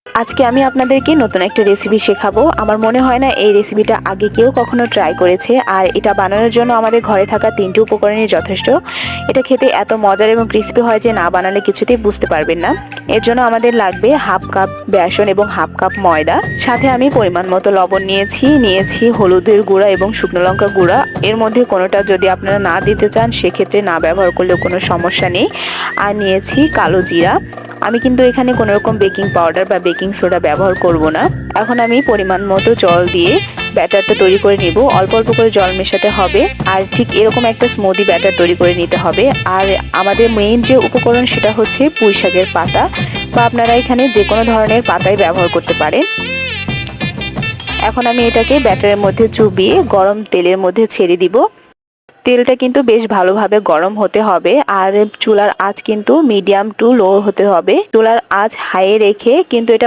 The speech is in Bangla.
আজকে আমি আপনাদেরকে নতুন একটা রেসিপি শেখাবো। আমার মনে হয় না এই রেসিপিটা আগে কেউ কখনো ট্রাই করেছে। আর এটা বানানোর জন্য আমাদের ঘরে থাকা 3টি উপকরণই যথেষ্ট। এটা খেতে এত মজার এবং ক্রিস্পি হয় যে না বানালে কিছুতেই বুঝতে পারবেন না। এর জন্য আমাদের লাগবে হাফ কাপ বেসন এবং হাফ কাপ ময়দা। সাথে আমি পরিমাণ মতো লবণ নিয়েছি হলুদের গুঁড়া এবং শুকনো লঙ্কা গুঁড়া। এর মধ্যে কোনোটা যদি আপনারা না দিতে চান সেক্ষেত্রে না ব্যবহার করলেও কোনো সমস্যা নেই। আর নিয়েছি কালো জিরা। আমি কিন্তু এখানে কোনো রকম বেকিং পাউডার বা বেকিং সোডা ব্যবহার করব না। এখন আমি পরিমাণ মতো জল দিয়ে ব্যাটারটা তৈরি করে নিব। অল্প অল্প করে জল মেশাতে হবে আর ঠিক এরকম একটা স্মুদি ব্যাটার তৈরি করে নিতে হবে। আর আমাদের মেইন যে উপকরণ সেটা হচ্ছে পুঁই শাকের পাতা, বা আপনারা এখানে যে কোনো ধরনের পাতাই ব্যবহার করতে পারেন। এখন আমি এটাকে ব্যাটারের মধ্যে চুবিয়ে গরম তেলের মধ্যে ছেড়ে দিব। তেলটা কিন্তু বেশ ভালোভাবে গরম হতে হবে আর চুলার আঁচ কিন্তু মিডিয়াম টু লো হতে হবে। চুলার আঁচ হাইয়ে রেখে কিন্তু এটা